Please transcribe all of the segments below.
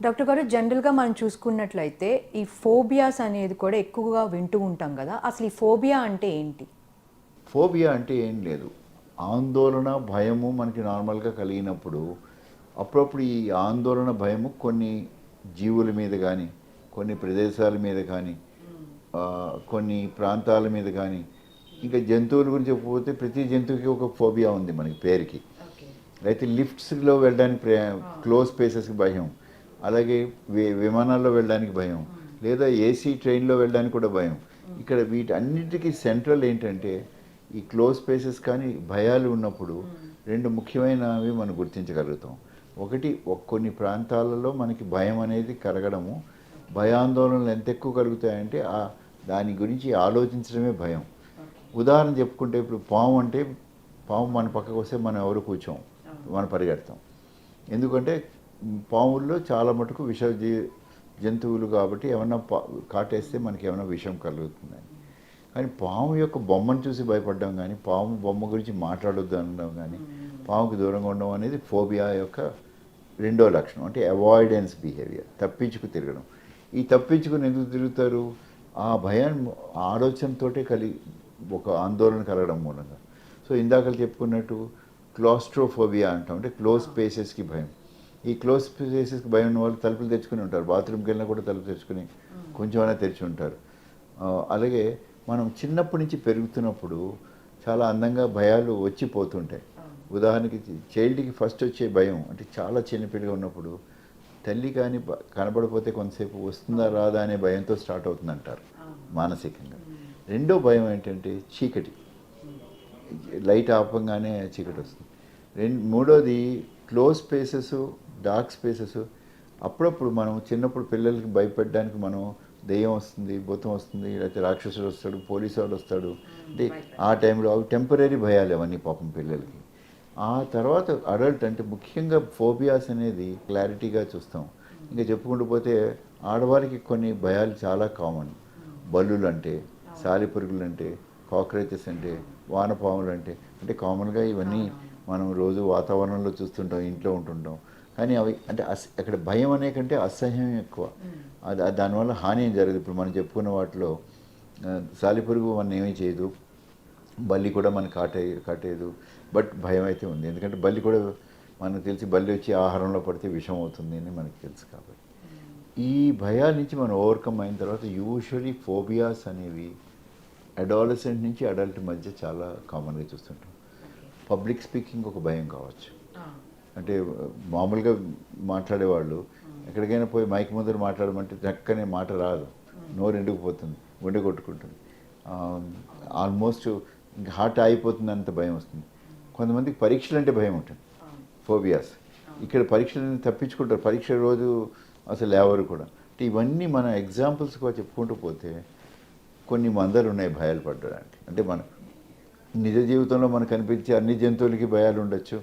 Doctor గారు జనరల్‌గా మనం చూసుకున్నట్లయితే ఈ ఫోబియాస్ అనేది కూడా ఎక్కువగా వింటూ ఉంటాం గదా! అసలు ఈ ఫోబియా అంటే ఏంటి? ఫోబియా అంటే ఏం లేదు. ఆందోళన, భయము మనకి నార్మల్‌గా కలిగినప్పుడు, అప్పుడప్పుడు ఈ ఆందోళన, భయము కొన్ని జీవుల మీద గానీ, కొన్ని ప్రదేశాల మీద కానీ, కొన్ని ప్రాంతాల మీద కానీ, ఇంకా జంతువుల గురించి చెప్పకపోతే ప్రతి జంతువుకి ఒక ఫోబియా ఉంది మనకి పేరుకి. అయితే లిఫ్ట్స్‌లో వెళ్ళడానికి క్లోజ్ స్పేసెస్‌కి భయం. అలాగే విమానాల్లో వెళ్ళడానికి భయం. లేదా ఏసీ ట్రైన్‌లో వెళ్ళడానికి కూడా భయం. ఇక్కడ వీటన్నిటికీ సెంట్రల్ ఏంటంటే ఈ క్లోజ్ స్పేసెస్ కానీ భయాలు ఉన్నప్పుడు రెండు ముఖ్యమైనవి మనం గుర్తించగలుగుతాం. ఒకటి కొన్ని ప్రాంతాలలో మనకి భయం అనేది కలగడము, భయాందోళనలు ఎంత ఎక్కువ కలుగుతాయంటే దాని గురించి ఆలోచించడమే భయం. ఉదాహరణ చెప్పుకుంటే ఇప్పుడు పాము అంటే పాము మన పక్కకు వస్తే మనం ఎవరు కూర్చోం, మనం పరిగెడతాం. ఎందుకంటే పాముల్లో చాలా మటుకు జంతువులు కాబట్టి ఏమన్నా కాటేస్తే మనకి ఏమైనా విషం కలుగుతుందని. కానీ పాము యొక్క బొమ్మను చూసి భయపడడం కానీ, పాము బొమ్మ గురించి మాట్లాడొద్దు అనడం కానీ, పాముకి దూరంగా ఉండడం అనేది ఫోబియా యొక్క రెండో లక్షణం. అంటే అవాయిడెన్స్ బిహేవియర్, తప్పించుకు తిరగడం. ఈ తప్పించుకుని ఎందుకు తిరుగుతారు? ఆ భయాన్ని ఆలోచనతోటే ఒక ఆందోళన కలగడం మూలంగా. సో ఇందాక చెప్పుకున్నట్టు క్లాస్ట్రోఫోబియా అంటాం, అంటే క్లోజ్ స్పేసెస్కి భయం. ఈ క్లోజ్ స్పేసెస్కి భయం ఉన్న వాళ్ళు తలుపులు తెచ్చుకుని ఉంటారు, బాత్రూమ్కి వెళ్ళినా కూడా తలుపు తెచ్చుకుని కొంచెమైనా తెరిచి ఉంటారు. అలాగే మనం చిన్నప్పటి నుంచి పెరుగుతున్నప్పుడు చాలా అందంగా భయాలు వచ్చిపోతుంటాయి. ఉదాహరణకి చైల్డ్కి ఫస్ట్ వచ్చే భయం అంటే చాలా చిన్నపిల్లగా ఉన్నప్పుడు తల్లి కానీ కనబడిపోతే కొంతసేపు వస్తుందా రాదా అనే భయంతో స్టార్ట్ అవుతుందంటారు మానసికంగా. రెండో భయం ఏంటంటే చీకటి, లైట్ ఆపంగానే చీకటి వస్తుంది. మూడోది క్లోజ్ స్పేసెస్, డార్క్ స్పేసెస్. అప్పుడప్పుడు మనం చిన్నప్పుడు పిల్లలకి భయపెట్టడానికి మనం దెయ్యం వస్తుంది, భూతం వస్తుంది, లేకపోతే రాక్షసుడు వస్తాడు, పోలీసు వాడు వస్తాడు అంటే ఆ టైంలో అవి టెంపరీ భయాలు అవన్నీ పాపం పిల్లలకి. ఆ తర్వాత అడల్ట్ అంటే ముఖ్యంగా ఫోబియాస్ అనేది క్లారిటీగా చూస్తాం. ఇంకా చెప్పుకుంటూ పోతే ఆడవారికి కొన్ని భయాలు చాలా కామన్. బల్లులు అంటే, సాలిపురుగులు అంటే, కాక్రోచెస్ అంటే, వానపాములు అంటే కామన్గా ఇవన్నీ మనం రోజు వాతావరణంలో చూస్తుంటాం, ఇంట్లో ఉంటుంటాం. కానీ అవి అంటే అక్కడ భయం అనే కంటే అసహ్యం ఎక్కువ. దానివల్ల హాని ఏం జరగదు. ఇప్పుడు మనం చెప్పుకున్న వాటిలో సాలిపురుగు మన ఏమీ చేయదు, బల్లి కూడా మనకు కాటేయదు, బట్ భయం అయితే ఉంది. ఎందుకంటే బల్లి కూడా మనకు తెలిసి బల్లి వచ్చి ఆహారంలో పడితే విషం అవుతుంది అని మనకు తెలుసు. కాబట్టి ఈ భయాల నుంచి మనం ఓవర్కమ్ అయిన తర్వాత యూజువలీ ఫోబియాస్ అనేవి అడాలసెంట్ నుంచి అడల్ట్ మధ్య చాలా కామన్గా చూస్తుంటాం. పబ్లిక్ స్పీకింగ్ ఒక భయం కావచ్చు. అంటే మామూలుగా మాట్లాడేవాళ్ళు ఎక్కడికైనా పోయి మైక్ ముందర మాట్లాడమంటే చక్కనే మాట రాదు, నోరు ఎండుకుపోతుంది, గుండె కొట్టుకుంటుంది, ఆల్మోస్ట్ ఇంకా హార్ట్ ఆగిపోతుంది, అంత భయం వస్తుంది. కొంతమందికి పరీక్షలు అంటే భయం ఉంటుంది, ఫోబియాస్. ఇక్కడ పరీక్షలను తప్పించుకుంటారు, పరీక్ష రోజు అసలు ఎవరు కూడా. అంటే ఇవన్నీ మన ఎగ్జాంపుల్స్గా చెప్పుకుంటూ పోతే కొన్ని మందలు ఉన్నాయి భయాలు పడడానికి. అంటే మన నిజ జీవితంలో మనకు కనిపించే అన్ని జంతువులకి భయాలు ఉండొచ్చు,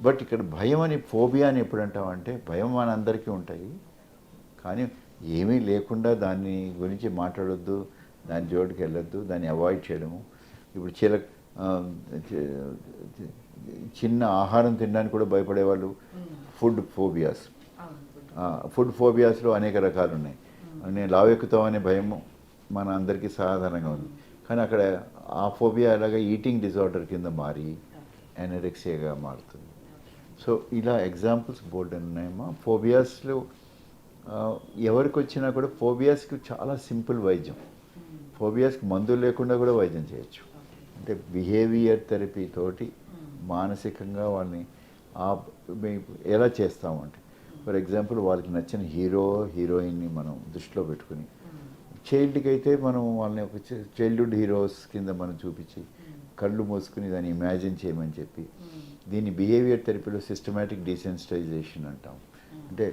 బట్ ఇక్కడ భయం అని ఫోబియా అని ఎప్పుడు అంటామంటే భయం మన అందరికీ ఉంటాయి, కానీ ఏమీ లేకుండా దాన్ని గురించి మాట్లాడొద్దు, దాని జోడికి వెళ్ళొద్దు, దాన్ని అవాయిడ్ చేయడము. ఇప్పుడు చిన్న ఆహారం తినడానికి కూడా భయపడేవాళ్ళు ఫుడ్ ఫోబియాస్. ఫుడ్ ఫోబియాస్లో అనేక రకాలు ఉన్నాయి. నేను లావు ఎక్కుతామనే భయము మన అందరికీ సాధారణంగా ఉంది, కానీ అక్కడ ఆ ఫోబియా అలాగే ఈటింగ్ డిజార్డర్ కింద మారి ఎనరెక్సియాగా మారుతుంది. సో ఇలా ఎగ్జాంపుల్స్ బోల్డ్ ఉన్నాయమ్మా. ఫోబియాస్లో ఎవరికి వచ్చినా కూడా ఫోబియాస్కి చాలా సింపుల్ వైద్యం. ఫోబియాస్కి మందులు లేకుండా కూడా వైద్యం చేయొచ్చు. అంటే బిహేవియర్ థెరపీ తోటి మానసికంగా వాళ్ళని ఎలా చేస్తామంటే, ఫర్ ఎగ్జాంపుల్ వాళ్ళకి నచ్చిన హీరోయిన్ని మనం దృష్టిలో పెట్టుకుని, చైల్డ్కి అయితే మనం వాళ్ళని ఒక చైల్డ్హుడ్ హీరోస్ కింద మనం చూపించి కళ్ళు మూసుకుని దాన్ని ఇమాజిన్ చేయమని చెప్పి, దీన్ని బిహేవియర్ థెరపీలో సిస్టమాటిక్ డీసెన్సిటైజేషన్ అంటాం. అంటే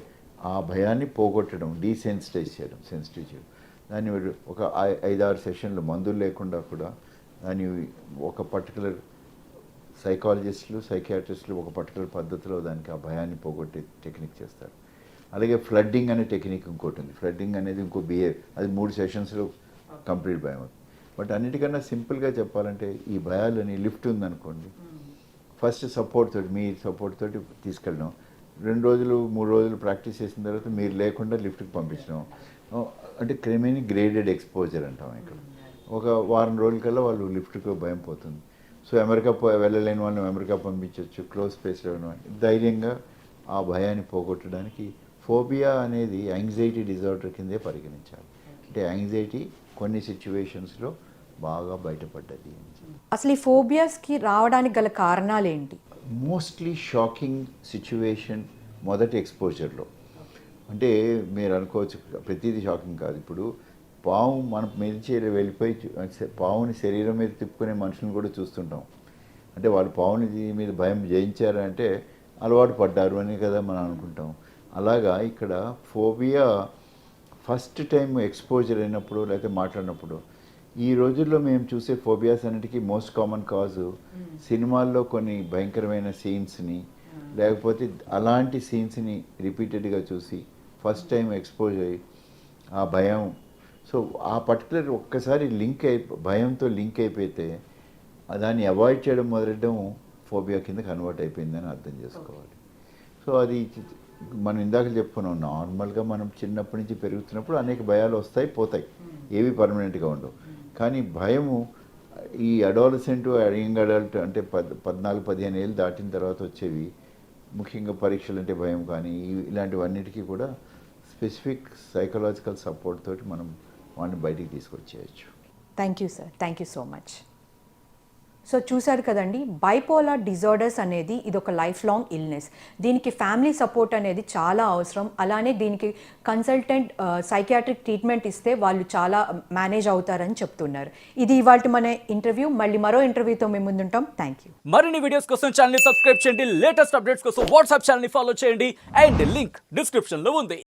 ఆ భయాన్ని పోగొట్టడం, డీసెన్సిటైజ్ చేయడం, సెన్సిటివ్ చేయడం. దాన్ని ఒక 5-6 సెషన్లు మందులు లేకుండా కూడా దాన్ని ఒక పర్టికులర్ సైకాలజిస్టులు, సైకియాట్రిస్టులు ఒక పర్టికులర్ పద్ధతిలో దానికి ఆ భయాన్ని పోగొట్టే టెక్నిక్ చేస్తారు. అలాగే ఫ్లడ్డింగ్ అనే టెక్నిక్ ఇంకోటి ఉంది. ఫ్లడ్డింగ్ అనేది ఇంకో అది 3 సెషన్స్లో కంప్లీట్ భయం అవుతుంది. బట్ అన్నిటికన్నా సింపుల్గా చెప్పాలంటే ఈ భయాలని లిఫ్ట్ ఉందనుకోండి, ఫస్ట్ సపోర్ట్ తోటి, మీ సపోర్ట్ తోటి తీసుకెళ్ళడం. 2 రోజులు 3 రోజులు ప్రాక్టీస్ చేసిన తర్వాత మీరు లేకుండా లిఫ్ట్కి పంపించడం, అంటే క్రిమిని గ్రేడెడ్ ఎక్స్పోజర్ అంటాం ఇక్కడ. ఒక వారం రోజులకల్లా వాళ్ళు లిఫ్ట్కి భయం పోతుంది. సో అమెరికా వెళ్ళలేని వాళ్ళని అమెరికా పంపించవచ్చు, క్లోజ్ స్పేస్లో ఉన్న ధైర్యంగా ఆ భయాన్ని పోగొట్టడానికి. ఫోబియా అనేది యాంగ్జైటీ డిజార్డర్ కిందే పరిగణించాలి. అంటే యాంగ్జైటీ కొన్ని సిచ్యువేషన్స్లో బాగా బయటపడ్డది. అసలు ఈ ఫోబియాస్కి రావడానికి గల కారణాలు ఏంటి? మోస్ట్లీ షాకింగ్ సిచ్యువేషన్ మొదటి ఎక్స్పోజర్లో. అంటే మీరు అనుకోవచ్చు ప్రతిదీ షాకింగ్ కాదు. ఇప్పుడు పాము మన మీద వెళ్ళిపోయి పావుని శరీరం మీద తిప్పుకునే మనుషులను కూడా చూస్తుంటాం. అంటే వాళ్ళు పావుని మీద భయం జయించారంటే అలవాటు పడ్డారు అని కదా మనం అనుకుంటాం. అలాగా ఇక్కడ ఫోబియా ఫస్ట్ టైం ఎక్స్పోజర్ అయినప్పుడు లేకపోతే మాట్లాడినప్పుడు, ఈ రోజుల్లో మేము చూసే ఫోబియాస్ అన్నిటికీ మోస్ట్ కామన్ కాజు సినిమాల్లో కొన్ని భయంకరమైన సీన్స్ని లేకపోతే అలాంటి సీన్స్ని రిపీటెడ్గా చూసి ఫస్ట్ టైం ఎక్స్పోజ్ అయ్యి ఆ భయం, సో ఆ పర్టికులర్ ఒక్కసారి భయంతో లింక్ అయిపోతే దాన్ని అవాయిడ్ చేయడం మొదలెట్టడం ఫోబియా కింద కన్వర్ట్ అయిపోయిందని అర్థం చేసుకోవాలి. సో అది మనం ఇందాక చెప్పుకున్నాం, నార్మల్గా మనం చిన్నప్పటి నుంచి పెరుగుతున్నప్పుడు అనేక భయాలు వస్తాయి పోతాయి, ఏవి పర్మనెంట్గా ఉండవు. కానీ భయము ఈ అడాలసెంట్ యంగ్ అడల్ట్ అంటే 14-15 ఏళ్ళు దాటిన తర్వాత వచ్చేవి, ముఖ్యంగా పరీక్షలు అంటే భయం కానీ ఇలాంటివన్నిటికీ కూడా స్పెసిఫిక్ సైకలాజికల్ సపోర్ట్ తోటి మనం వాడిని బయటికి తీసుకొచ్చేయచ్చు. Thank you sir, thank you so much. So చూశారు కదండి, బైపోలార్ డిజార్డర్స్ అనేది ఇది ఒక లైఫ్ లాంగ్ ఇల్నెస్. దీనికి ఫ్యామిలీ సపోర్ట్ అనేది చాలా అవసరం. అలానే దీనికి కన్సల్టెంట్ సైకియాట్రిక్ ట్రీట్మెంట్ ఇస్తే వాళ్ళు చాలా మేనేజ్ అవుతారని చెప్తున్నారు. ఇది ఇవాళ మన ఇంటర్వ్యూ. మళ్ళీ మరో ఇంటర్వ్యూతో మేము ముందుంటాం. Thank you. మరిన్ని వీడియోస్ కోసం ఛానల్ ని సబ్స్క్రైబ్ చేయండి, లేటెస్ట్ అప్డేట్స్ కోసం వాట్సాప్ ఛానల్ ని ఫాలో చేయండి, అండ్ లింక్ డిస్క్రిప్షన్ లో ఉంది.